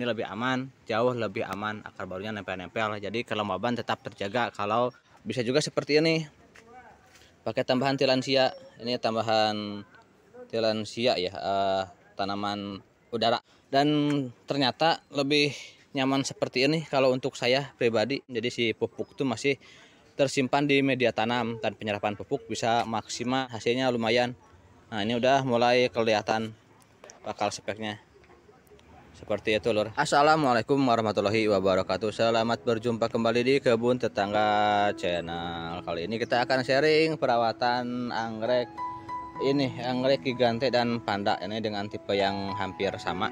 ini lebih aman, jauh lebih aman, akar barunya nempel-nempel, jadi kelembaban tetap terjaga. Kalau bisa juga seperti ini, pakai tambahan tilansia. Ini tambahan tilansia ya, tanaman udara, dan ternyata lebih nyaman seperti ini kalau untuk saya pribadi. Jadi si pupuk itu masih tersimpan di media tanam dan penyerapan pupuk bisa maksimal, hasilnya lumayan. Nah, ini udah mulai kelihatan bakal speknya seperti itu lur. Assalamualaikum warahmatullahi wabarakatuh. Selamat berjumpa kembali di Kebun Tetangga Channel. Kali ini kita akan sharing perawatan anggrek ini, anggrek gigante dan panda. Ini dengan tipe yang hampir sama.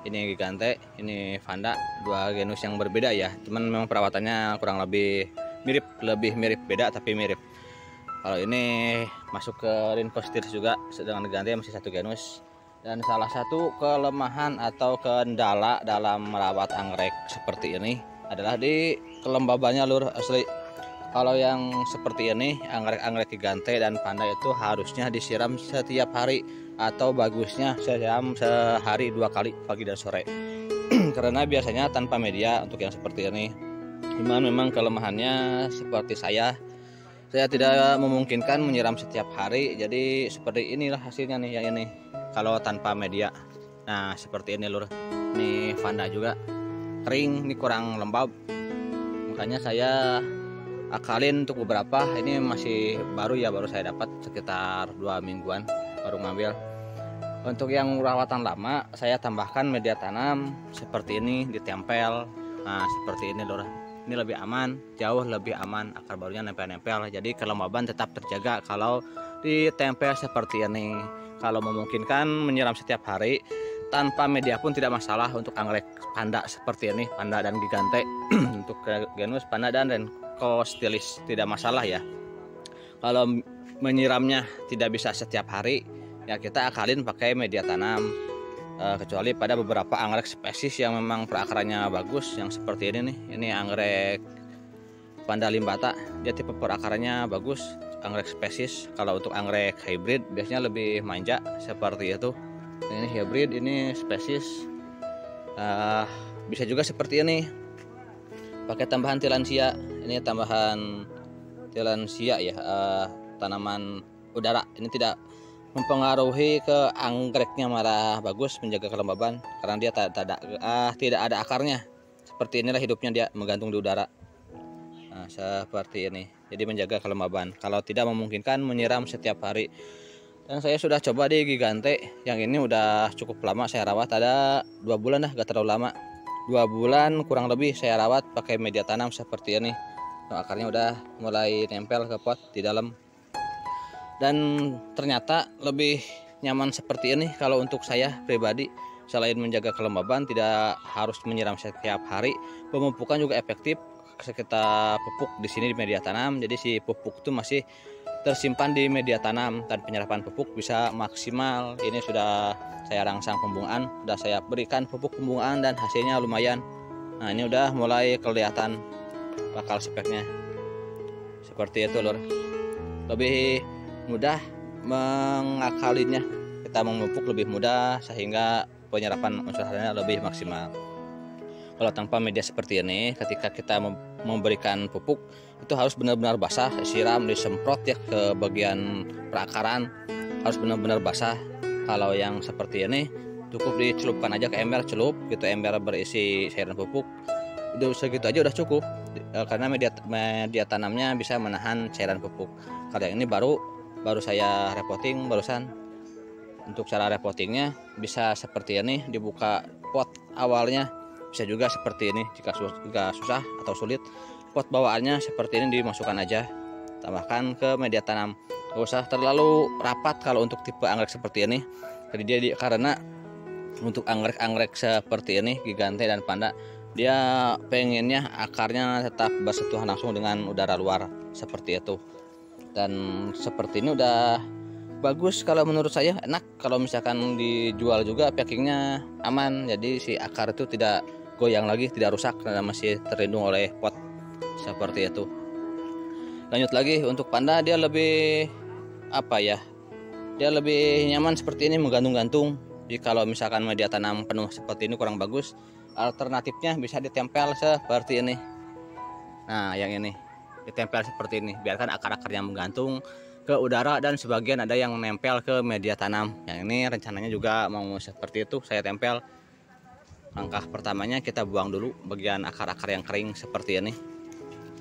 Ini gigante, ini panda, dua genus yang berbeda ya. Cuman memang perawatannya kurang lebih mirip beda tapi mirip. Kalau ini masuk ke Rincostiris juga, sedangkan gigante masih satu genus. Dan salah satu kelemahan atau kendala dalam merawat anggrek seperti ini adalah di kelembabannya lur, asli. Kalau yang seperti ini, anggrek-anggrek gigante dan panda itu harusnya disiram setiap hari, atau bagusnya siram sehari 2 kali, pagi dan sore. Karena biasanya tanpa media untuk yang seperti ini. Cuman memang kelemahannya seperti saya tidak memungkinkan menyiram setiap hari, jadi seperti inilah hasilnya nih yang ini kalau tanpa media. Nah seperti ini lur, ini panda juga kering, ini kurang lembab, makanya saya akalin untuk beberapa. Ini masih baru ya, baru saya dapat sekitar 2 mingguan baru ngambil. Untuk yang perawatan lama saya tambahkan media tanam seperti ini, ditempel. Nah seperti ini lur, ini lebih aman, jauh lebih aman, akar barunya nempel-nempel, jadi kelembaban tetap terjaga kalau ditempel seperti ini. Kalau memungkinkan menyiram setiap hari tanpa media pun tidak masalah untuk anggrek panda seperti ini, panda dan gigante. Untuk genus panda dan Rincostiris tidak masalah ya. Kalau menyiramnya tidak bisa setiap hari ya kita akalin pakai media tanam, kecuali pada beberapa anggrek spesies yang memang perakarannya bagus, yang seperti ini nih. Ini anggrek panda limbata, dia tipe perakarannya bagus, anggrek spesies. Kalau untuk anggrek hybrid biasanya lebih manja seperti itu. Ini hybrid, ini spesies. Bisa juga seperti ini, pakai tambahan tilansia. Ini tambahan tilansia ya, tanaman udara. Ini tidak mempengaruhi ke anggreknya, malah bagus menjaga kelembaban karena dia tidak ada akarnya. Seperti inilah hidupnya, dia menggantung di udara. Nah, seperti ini, jadi menjaga kelembaban kalau tidak memungkinkan menyiram setiap hari. Dan saya sudah coba di gigante, yang ini udah cukup lama saya rawat, ada 2 bulan dah, gak terlalu lama, 2 bulan kurang lebih saya rawat pakai media tanam seperti ini. Nah, akarnya udah mulai nempel ke pot di dalam, dan ternyata lebih nyaman seperti ini kalau untuk saya pribadi. Selain menjaga kelembaban, tidak harus menyiram setiap hari, pemupukan juga efektif. Kita pupuk di sini di media tanam, jadi si pupuk itu masih tersimpan di media tanam dan penyerapan pupuk bisa maksimal. Ini sudah saya rangsang pembungaan, sudah saya berikan pupuk pembungaan dan hasilnya lumayan. Nah ini udah mulai kelihatan bakal speknya seperti itu lur. Lebih mudah mengakalinya, kita memupuk lebih mudah sehingga penyerapan unsur harinya lebih maksimal. Kalau tanpa media seperti ini, ketika kita memberikan pupuk itu harus benar-benar basah, siram, disemprot ya ke bagian perakaran, harus benar-benar basah. Kalau yang seperti ini cukup dicelupkan aja ke ember, celup gitu, ember berisi cairan pupuk, itu segitu aja udah cukup, karena media tanamnya bisa menahan cairan pupuk. Kalau yang ini baru saya repotting barusan. Untuk cara repottingnya bisa seperti ini, dibuka pot awalnya, bisa juga seperti ini jika susah atau sulit. Pot bawaannya seperti ini dimasukkan aja, tambahkan ke media tanam, gak usah terlalu rapat kalau untuk tipe anggrek seperti ini. Jadi karena untuk anggrek-anggrek seperti ini, gigante dan panda, dia pengennya akarnya tetap bersentuhan langsung dengan udara luar seperti itu. Dan seperti ini udah bagus kalau menurut saya, enak. Kalau misalkan dijual juga packingnya aman, jadi si akar itu tidak goyang lagi, tidak rusak karena masih terlindung oleh pot seperti itu. Lanjut lagi untuk panda, dia lebih apa ya, dia lebih nyaman seperti ini, menggantung-gantung. Jadi kalau misalkan media tanam penuh seperti ini kurang bagus, alternatifnya bisa ditempel seperti ini. Nah, yang ini ditempel seperti ini, biarkan akar-akarnya menggantung ke udara dan sebagian ada yang nempel ke media tanam. Yang ini rencananya juga mau seperti itu, saya tempel. Langkah pertamanya kita buang dulu bagian akar-akar yang kering seperti ini.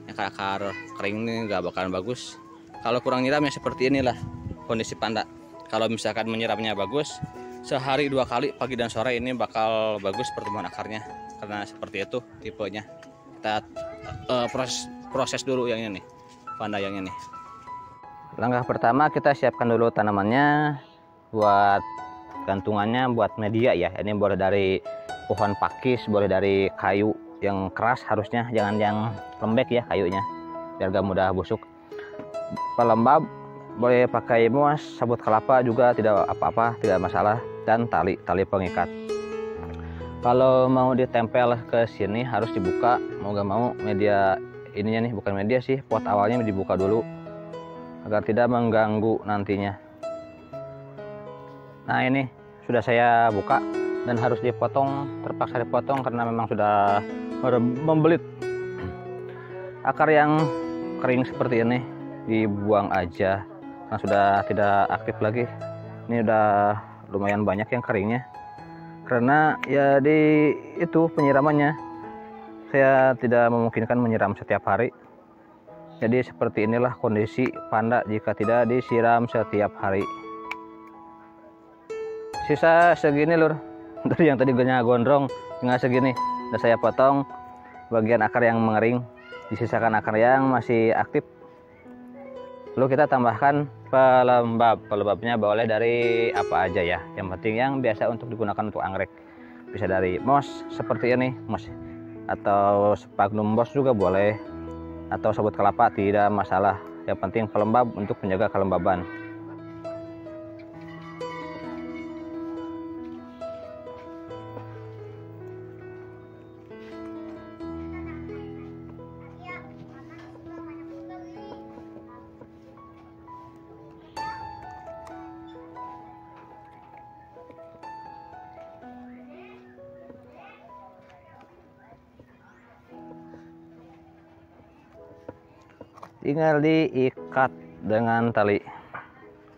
Akar-akar kering ini nggak bakalan bagus. Kalau kurang nyiram ya seperti inilah kondisi panda. Kalau misalkan menyiramnya bagus, sehari 2 kali pagi dan sore ini bakal bagus pertumbuhan akarnya, karena seperti itu tipenya. Kita proses dulu yang ini nih, panda yang ini. Langkah pertama kita siapkan dulu tanamannya buat gantungannya, buat media ya. Ini boleh dari pohon pakis, boleh dari kayu yang keras, harusnya jangan yang lembek ya kayunya, biar gak mudah busuk. Pelembab boleh pakai moss, sabut kelapa juga tidak apa-apa, tidak masalah, dan tali pengikat. Kalau mau ditempel ke sini harus dibuka, mau gak mau media ininya nih, bukan media sih, pot awalnya dibuka dulu agar tidak mengganggu nantinya. Nah, ini sudah saya buka dan harus dipotong, terpaksa dipotong karena memang sudah membelit. Akar yang kering seperti ini dibuang aja karena sudah tidak aktif lagi. Ini udah lumayan banyak yang keringnya, karena ya di itu penyiramannya saya tidak memungkinkan menyiram setiap hari. Jadi seperti inilah kondisi panda jika tidak disiram setiap hari. Sisa segini lur, dari yang tadi gondrong tinggal segini. Udah saya potong bagian akar yang mengering, disisakan akar yang masih aktif. Lalu kita tambahkan pelembab. Pelembabnya boleh dari apa aja ya, yang penting yang biasa untuk digunakan untuk anggrek. Bisa dari moss seperti ini, moss, atau sphagnum moss juga boleh, atau sabut kelapa tidak masalah. Yang penting pelembab untuk menjaga kelembaban. Tinggal diikat dengan tali,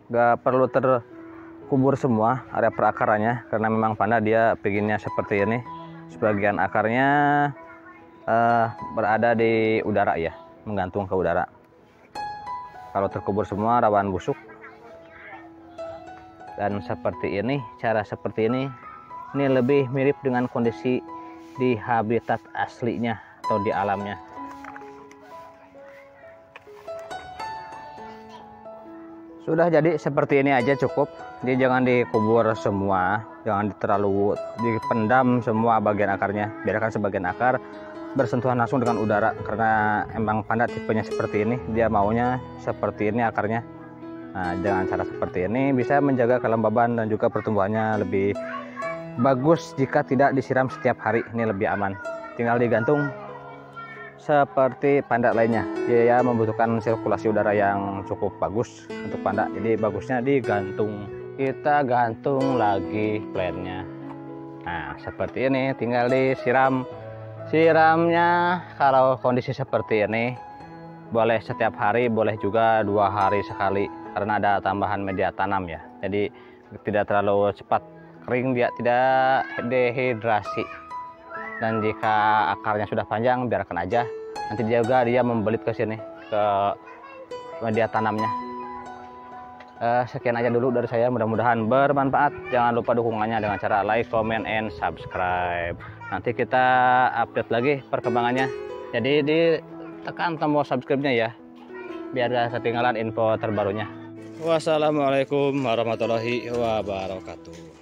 gak perlu terkubur semua area perakarannya, karena memang panda dia pengennya seperti ini. Sebagian akarnya berada di udara ya, menggantung ke udara. Kalau terkubur semua rawan busuk. Dan seperti ini, cara seperti ini lebih mirip dengan kondisi di habitat aslinya atau di alamnya. Sudah jadi seperti ini aja cukup. Jadi jangan dikubur semua, jangan terlalu dipendam semua bagian akarnya. Biarkan sebagian akar bersentuhan langsung dengan udara, karena emang panda tipenya seperti ini, dia maunya seperti ini akarnya. Nah, dengan cara seperti ini bisa menjaga kelembaban dan juga pertumbuhannya lebih bagus jika tidak disiram setiap hari. Ini lebih aman. Tinggal digantung seperti panda lainnya. Dia membutuhkan sirkulasi udara yang cukup bagus untuk panda, jadi bagusnya digantung. Kita gantung lagi plannya. Nah, seperti ini tinggal disiram. Siramnya kalau kondisi seperti ini boleh setiap hari, boleh juga 2 hari sekali, karena ada tambahan media tanam ya, jadi tidak terlalu cepat kering, dia tidak dehidrasi. Dan jika akarnya sudah panjang, biarkan aja, nanti dia membelit ke sini, ke media tanamnya. Sekian aja dulu dari saya, mudah-mudahan bermanfaat. Jangan lupa dukungannya dengan cara like, comment, and subscribe. Nanti kita update lagi perkembangannya, jadi ditekan tombol subscribe-nya ya, biar gak ketinggalan info terbarunya. Wassalamualaikum warahmatullahi wabarakatuh.